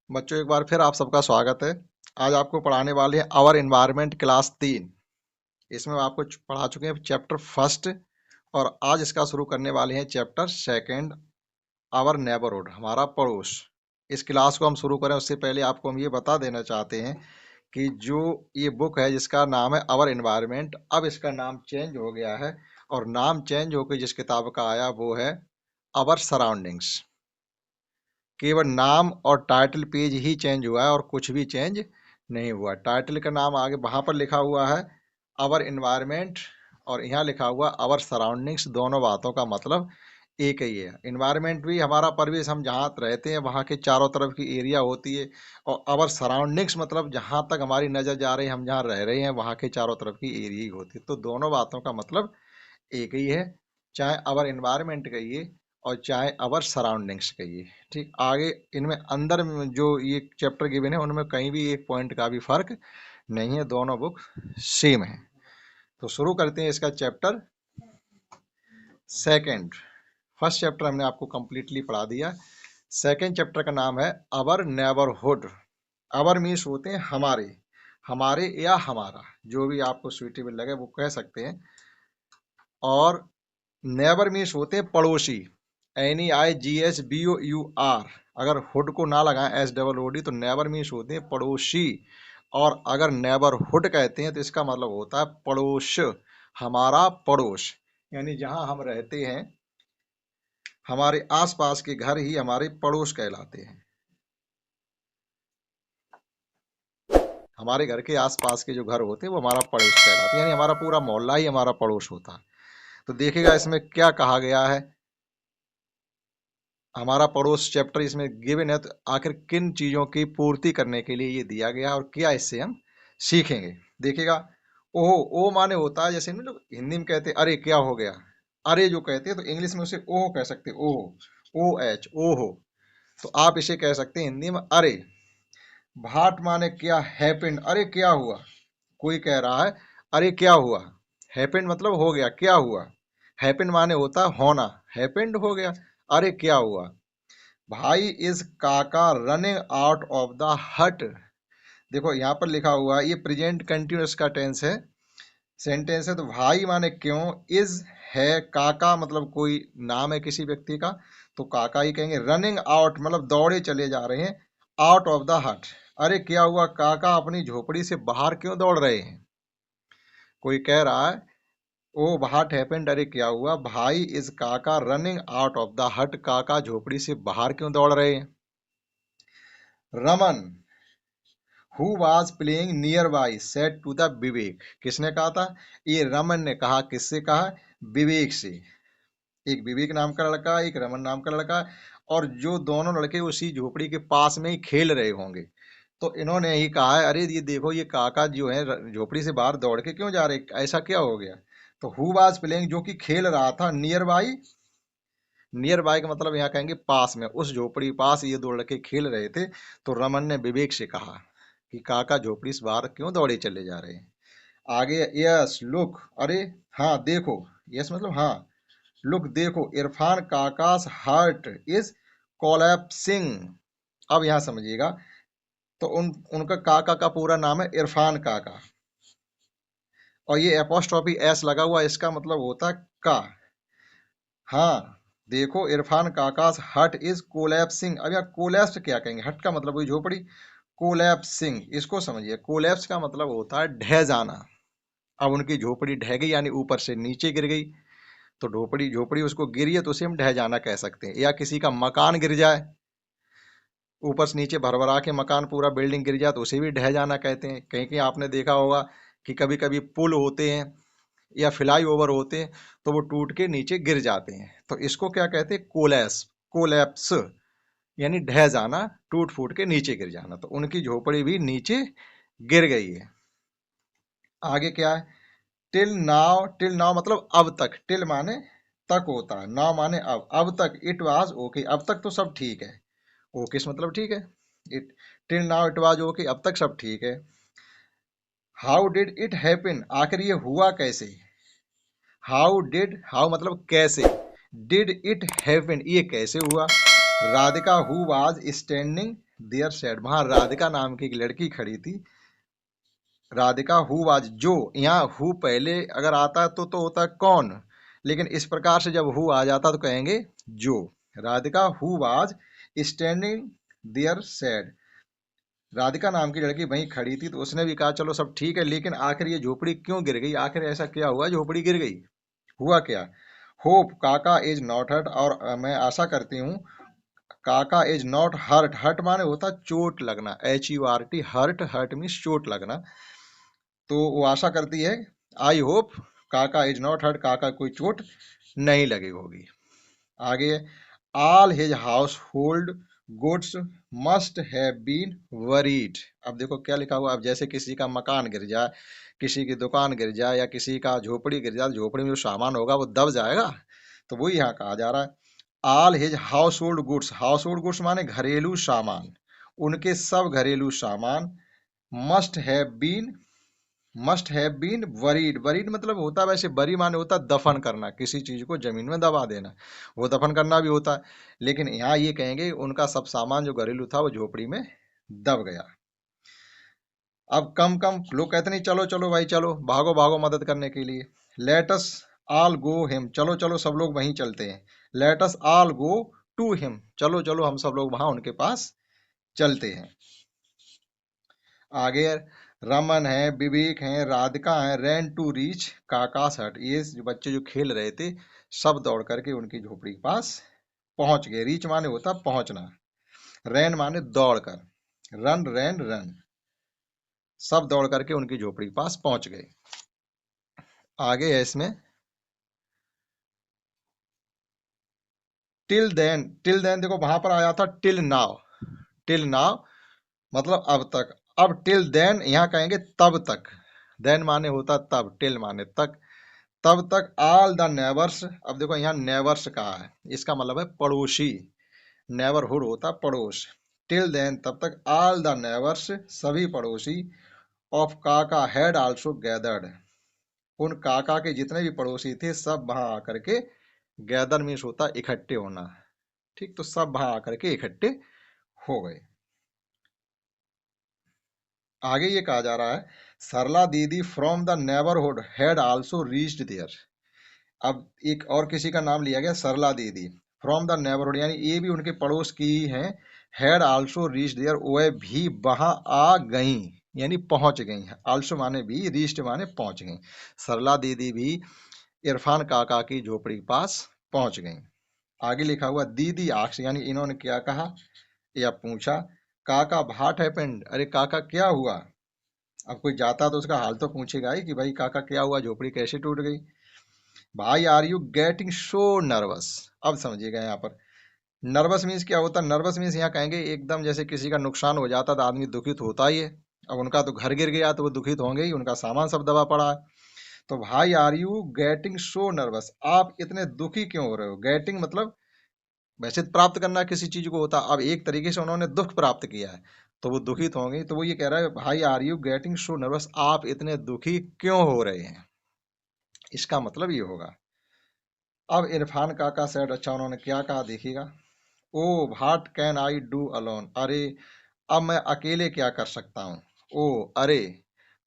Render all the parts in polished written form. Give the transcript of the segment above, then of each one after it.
बच्चों एक बार फिर आप सबका स्वागत है। आज आपको पढ़ाने वाले हैं आवर एनवायरनमेंट क्लास 3। इसमें आपको पढ़ा चुके हैं चैप्टर फर्स्ट और आज इसका शुरू करने वाले हैं चैप्टर सेकंड, आवर नेबरहुड, हमारा पड़ोस। इस क्लास को हम शुरू करें उससे पहले आपको हम ये बता देना चाहते हैं कि जो ये बुक है जिसका नाम है आवर एनवायरनमेंट, अब इसका नाम चेंज हो गया है और नाम चेंज होकर जिस किताब का आया वो है आवर सराउंडिंग्स। केवल नाम और टाइटल पेज ही चेंज हुआ है और कुछ भी चेंज नहीं हुआ। टाइटल का नाम आगे वहां पर लिखा हुआ है आवर एनवायरनमेंट और यहाँ लिखा हुआ आवर सराउंडिंग्स। दोनों बातों का मतलब एक ही है। एनवायरनमेंट भी हमारा परिवेश, हम जहाँ रहते हैं वहाँ के चारों तरफ की एरिया होती है, और आवर सराउंडिंग्स मतलब जहाँ तक हमारी नज़र जा रही है, हम जहाँ रह रहे हैं वहाँ के चारों तरफ की एरिया ही होती है। तो दोनों बातों का मतलब एक ही है, चाहे आवर एनवायरनमेंट कहिए और चाहे आवर सराउंडिंग्स कहिए। ठीक, आगे इनमें अंदर में जो ये चैप्टर गिवन है उनमें कहीं भी एक पॉइंट का भी फर्क नहीं है, दोनों बुक सेम है। तो शुरू करते हैं इसका चैप्टर सेकंड। फर्स्ट चैप्टर हमने आपको कंप्लीटली पढ़ा दिया। सेकंड चैप्टर का नाम है आवर नेबरहुड। आवर मीन्स होते हैं हमारे, हमारे या हमारा, जो भी आपको सुइटेबल लगे वो कह सकते हैं। और नेबर मीन्स होते हैं पड़ोसी, NEIGHBOUR। अगर हुड को ना लगाएं SOOD तो नेबर मीन्स होते हैं पड़ोसी। और अगर नेबरहुड कहते हैं तो इसका मतलब होता है पड़ोस, हमारा पड़ोस, यानी जहां हम रहते हैं हमारे आसपास के घर ही हमारे पड़ोस कहलाते हैं। हमारे घर के आसपास के जो घर होते हैं वो हमारा पड़ोस कहलाते हैं, यानी हमारा पूरा मोहल्ला ही हमारा पड़ोस होता है। तो देखिएगा इसमें क्या कहा गया है। हमारा पड़ोस चैप्टर इसमें गिवन है, तो आखिर किन चीज़ों की पूर्ति करने के लिए ये दिया गया और क्या इससे हम सीखेंगे। देखिएगा, ओहो, ओ माने होता है, जैसे हम लोग हिंदी में कहते हैं अरे क्या हो गया, अरे जो कहते हैं तो इंग्लिश में उसे ओहो कह सकते हैं, ओहो, OH, ओहो। तो आप इसे कह सकते हैं हिंदी में अरे। भाट माने क्या, हैपेंड, अरे क्या हुआ। कोई कह रहा है अरे क्या हुआ, हैपेंड मतलब हो गया, क्या हुआ। हैपेंड माने होता है होना, हैपेंड हो गया, अरे क्या हुआ। भाई इज काका रनिंग आउट ऑफ द हट। देखो यहाँ पर लिखा हुआ है, ये प्रेजेंट कंटिन्यूअस का टेंस है, सेंटेंस है। तो भाई माने क्यों, इज है, काका मतलब कोई नाम है किसी व्यक्ति का, तो काका ही कहेंगे। रनिंग आउट मतलब दौड़े चले जा रहे हैं, आउट ऑफ द हट, अरे क्या हुआ, काका अपनी झोपड़ी से बाहर क्यों दौड़ रहे हैं। कोई कह रहा है ओ व्हाट हैपेंड, अरे क्या हुआ। भाई इज काका रनिंग आउट ऑफ द हट, काका झोपड़ी से बाहर क्यों दौड़ रहे हैं। Raman who was playing near by said to the Vivek, किसने कहा था, ये रमन ने कहा, किससे कहा, विवेक से। एक विवेक नाम का लड़का, एक रमन नाम का लड़का, और जो दोनों लड़के उसी झोपड़ी के पास में ही खेल रहे होंगे। तो इन्होंने ही कहा है अरे ये देखो ये काका जो है झोपड़ी से बाहर दौड़ के क्यों जा रहे, ऐसा क्या हो गया। तो हु वाज प्लेइंग जो कि खेल रहा था, नियर बाई, नियर बाय का मतलब यहाँ कहेंगे पास में, उस झोपड़ी पास ये दो लड़के खेल रहे थे। तो रमन ने विवेक से कहा कि काका झोपड़ी से बाहर क्यों दौड़े चले जा रहे हैं। आगे यस लुक, अरे हाँ देखो, यस मतलब हाँ, लुक देखो, Irfan Kakas heart is collapsing. अब यहाँ समझिएगा, तो उनका काका का पूरा नाम है इरफान काका, और ये एपोस्ट्रॉफी एस लगा हुआ, इसका मतलब होता है का। हाँ देखो, इरफान काकास हट इज कोलैप्सिंग। अब यहाँ कोलैप्स क्या कहेंगे, हट का मतलब वही झोपड़ी, कोलैप्सिंग इसको समझिए। कोलैप्स का मतलब होता है ढह जाना। अब उनकी झोपड़ी ढह गई, यानी ऊपर से नीचे गिर गई। तो झोपड़ी झोपड़ी उसको गिरी है तो उसे हम ढह जाना कह सकते हैं। या किसी का मकान गिर जाए, ऊपर से नीचे भरभरा के मकान पूरा बिल्डिंग गिर जाए तो उसे भी ढह जाना कहते हैं। कहीं कहीं आपने देखा होगा कि कभी कभी पुल होते हैं या फ्लाई ओवर होते हैं तो वो टूट के नीचे गिर जाते हैं, तो इसको क्या कहते हैं, कोलैप्स, कोलैप्स, यानी ढह जाना, टूट फूट के नीचे गिर जाना। तो उनकी झोपड़ी भी नीचे गिर गई है। आगे क्या है, टिल नाउ मतलब अब तक, टिल माने तक होता है, नाउ माने अब तक, इट वाज ओके, अब तक तो सब ठीक है, ओके मतलब ठीक है, it, till now it was okay, अब तक सब ठीक है। हाउ डिड इट हैपन, आखिर ये हुआ कैसे। हाउ डिड, हाउ मतलब कैसे, डिड इट हैपन ये कैसे हुआ। Radhika who was standing there sad, वहां राधिका नाम की एक लड़की खड़ी थी। राधिका हु वाज, जो, यहाँ हु पहले अगर आता तो होता है कौन, लेकिन इस प्रकार से जब हु आ जाता तो कहेंगे जो। Radhika who was standing there sad, Radhika नाम की लड़की वहीं खड़ी थी, तो उसने भी कहा चलो सब ठीक है, लेकिन आखिर ये झोपड़ी क्यों गिर गई, आखिर ऐसा क्या हुआ झोपड़ी गिर गई, हुआ क्या। Hope Kaka is not hurt, और मैं आशा करती हूँ काका इज नॉट हर्ट, हर्ट माने होता चोट लगना, HURT, हर्ट, हर्ट मीन्स चोट लगना। तो वो आशा करती है, I hope Kaka is not hurt, Kaka कोई चोट नहीं लगी होगी। आगे, all his household goods must have been worried. अब देखो क्या लिखा हुआ, अब जैसे किसी का मकान गिर जाए, किसी की दुकान गिर जाए, या किसी का झोपड़ी गिर जाए, झोपड़ी में जो सामान होगा वो दब जाएगा, तो वही यहाँ कहा जा रहा है। All his household goods, household goods माने घरेलू सामान, उनके सब घरेलू सामान, must have been, must have been worried, worried मतलब होता है वैसे, बरी माने होता है दफन करना, किसी चीज को जमीन में दबा देना, वो दफन करना भी होता है, लेकिन यहाँ ये कहेंगे उनका सब सामान जो घरेलू था वो झोपड़ी में दब गया। अब कम कम लोग कहते नहीं, चलो चलो भाई चलो, भागो भागो मदद करने के लिए। लेटस ऑल गो हिम, चलो चलो सब लोग वहीं चलते हैं। Let's all go to him, चलो चलो हम सब लोग वहां उनके पास चलते हैं। आगे, रमन है, विवेक है, राधिका है, रैन टू रीच काकास हट, ये जो बच्चे जो खेल रहे थे सब दौड़ करके उनकी झोपड़ी के पास पहुंच गए। रीच माने होता पहुंचना, रैन माने दौड़ कर, रन रैन रन, सब दौड़ करके उनकी झोपड़ी के पास पहुंच गए। आगे है इसमें, टिल देन देखो वहां पर आया था टिल नाउ, टिल नाउ मतलब अब तक, अब टिल देन यहाँ कहेंगे तब तक, देन माने होता तब, टिल माने तक, तब तक ऑल द नेबर्स, अब देखो यहाँ नेबर्स कहा है, इसका मतलब है पड़ोसी, नेबरहुड होता पड़ोस। टिल देन तब तक, ऑल द नेबर्स सभी पड़ोसी, ऑफ काका हैड आल्सो गैदर्ड, उन काका के जितने भी पड़ोसी थे सब वहां आकर के, गैदर मीन्स होता इकट्ठे होना, ठीक, तो सब वहां आकर के इकट्ठे हो गए। आगे ये कहा जा रहा है, Sarla didi from the neighbourhood had also reached there, अब एक और किसी का नाम लिया गया सरला दीदी, फ्रॉम द नेबरहुड यानी ये भी उनके पड़ोस की ही हैं, हैड आल्सो रीच देयर, वह भी वहां आ गई, यानी पहुंच गई, आल्सो माने भी, रीच्ड माने पहुंच गई, सरला दीदी भी इरफान काका की झोपड़ी के पास पहुंच गई। आगे लिखा हुआ, दीदी आक्स यानी इन्होंने क्या कहा या पूछा, काका व्हाट हैपेंड, अरे काका क्या हुआ, अब कोई जाता तो उसका हाल तो पूछेगा ही कि भाई काका क्या हुआ, झोपड़ी कैसे टूट गई। Bhai are you getting so nervous, अब समझिएगा यहाँ पर नर्वस मीन्स क्या होता है, नर्वस मीन्स यहाँ कहेंगे एकदम जैसे किसी का नुकसान हो जाता तो आदमी दुखित होता ही है, अब उनका तो घर गिर गया तो वो दुखित होंगे ही, उनका सामान सब दबा पड़ा है। तो bhai are you getting so nervous, आप इतने दुखी क्यों हो रहे हो, गेटिंग मतलब वैसे तो प्राप्त करना किसी चीज को होता, अब एक तरीके से उन्होंने दुख प्राप्त किया है तो वो दुखित होंगे, तो वो ये कह रहा है bhai are you getting so nervous, आप इतने दुखी क्यों हो रहे हैं, इसका मतलब ये होगा। अब इरफान काका सेड, अच्छा उन्होंने क्या कहा देखिएगा, oh what can I do alone, अरे अब मैं अकेले क्या कर सकता हूँ, ओ अरे,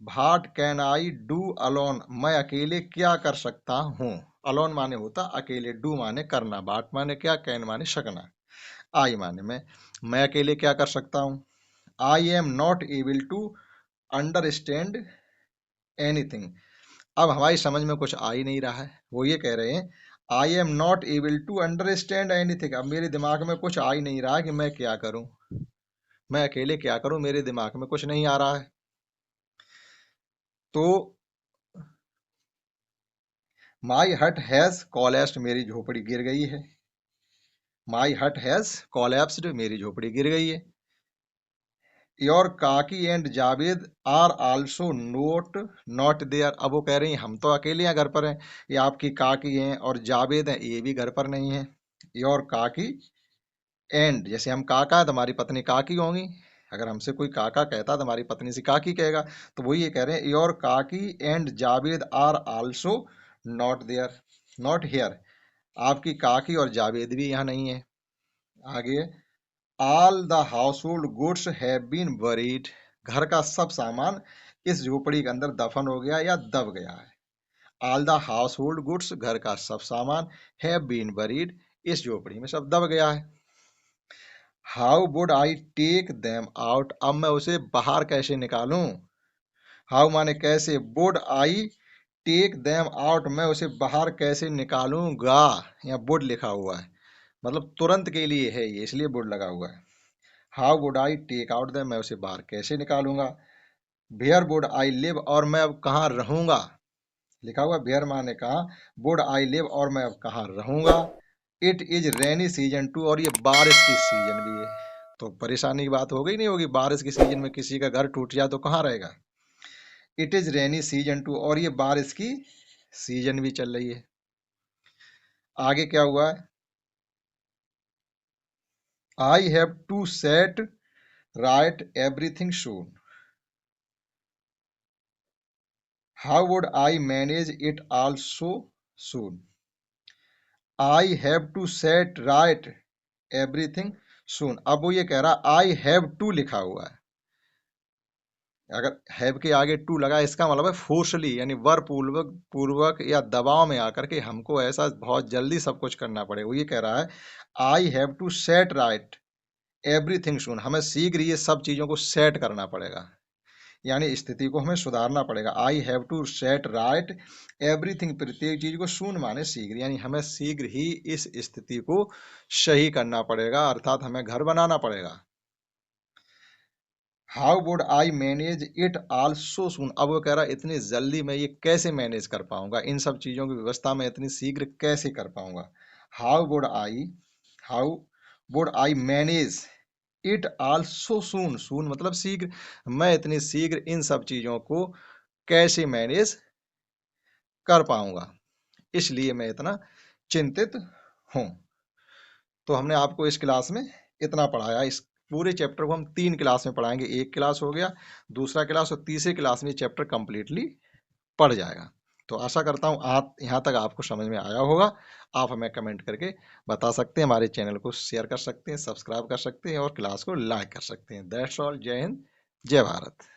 what can I do alone, मैं अकेले क्या कर सकता हूँ, अलोन माने होता अकेले, डू माने करना, बाट माने क्या, कैन माने सकना, आई माने मैं अकेले क्या कर सकता हूँ। I am not able to understand anything, अब हमारी समझ में कुछ आ ही नहीं रहा है, वो ये कह रहे हैं I am not able to understand anything, अब मेरे दिमाग में कुछ आ ही नहीं रहा कि मैं क्या करूं, मैं अकेले क्या करूं, मेरे दिमाग में कुछ नहीं आ रहा है। तो माई हट हैज कोलैप्स्ड, मेरी झोपड़ी गिर गई है, माई हट हैज कोलैप्स्ड, मेरी झोपड़ी गिर गई है। Your kaki and Javed are also not there, अब वो कह रही हैं हम तो अकेले हैं घर पर हैं, ये आपकी काकी हैं और जावेद हैं ये भी घर पर नहीं है। योर काकी एंड, जैसे हम काका है तो हमारी पत्नी काकी होंगी, अगर हमसे कोई काका कहता तो हमारी पत्नी से काकी कहेगा, तो वही ये कह रहे हैं your kaki and Javed are also not there, not here, आपकी काकी और जावेद भी यहाँ नहीं है। आगे, all the household goods have been buried, घर का सब सामान इस झोपड़ी के अंदर दफन हो गया या दब गया है। All the household goods, घर का सब सामान, हैव बीन बरीड, इस झोपड़ी में सब दब गया है। How would I take them out, अब मैं उसे बाहर कैसे निकालूं। हाउ माने कैसे, would I take them out, मैं उसे बाहर कैसे निकालूंगा। यहाँ वुड लिखा हुआ है, मतलब तुरंत के लिए है ये, इसलिए वुड लगा हुआ है। How would I take out them, मैं उसे बाहर कैसे निकालूंगा। वेयर वुड आई लिव, और मैं अब कहाँ रहूंगा। लिखा हुआ वेयर माने कहाँ, वुड आई लिव, और मैं अब कहाँ रहूंगा। It is rainy season two, और ये बारिश की सीजन भी है। तो परेशानी की बात हो गई नहीं होगी, बारिश की सीजन में किसी का घर टूट जाए तो कहाँ रहेगा। It is rainy season two, और ये बारिश की सीजन भी चल रही है। आगे क्या हुआ है, I have to set right everything soon, how would I manage it also soon. I have to set right everything soon, अब वो ये कह रहा आई हैव टू लिखा हुआ है, अगर हैव के आगे टू लगा इसका मतलब है फोर्सली, यानी वर पूर्वक पूर्वक या दबाव में आकर के हमको ऐसा बहुत जल्दी सब कुछ करना पड़ेगा। वो ये कह रहा है I have to set right everything soon, हमें शीघ्र ये सब चीजों को सेट करना पड़ेगा, यानी स्थिति को हमें सुधारना पड़ेगा। I have to set right everything, प्रत्येक चीज को सून माने शीघ्र, यानी हमें शीघ्र ही इस स्थिति को सही करना पड़ेगा, अर्थात हमें घर बनाना पड़ेगा। How would I manage it also soon, अब वो कह रहा है इतनी जल्दी मैं ये कैसे मैनेज कर पाऊंगा, इन सब चीजों की व्यवस्था में इतनी शीघ्र कैसे कर पाऊंगा। How would I manage it also soon, soon मतलब शीघ्र, मैं इतनी शीघ्र इन सब चीजों को कैसे मैनेज कर पाऊंगा, इसलिए मैं इतना चिंतित हूं। तो हमने आपको इस क्लास में इतना पढ़ाया, इस पूरे चैप्टर को हम 3 क्लास में पढ़ाएंगे, एक क्लास हो गया, दूसरा क्लास और तीसरी क्लास में ये चैप्टर कंप्लीटली पढ़ जाएगा। तो आशा करता हूँ आप यहाँ तक आपको समझ में आया होगा। आप हमें कमेंट करके बता सकते हैं, हमारे चैनल को शेयर कर सकते हैं, सब्सक्राइब कर सकते हैं और क्लास को लाइक कर सकते हैं। दैट्स ऑल, जय हिंद, जय भारत।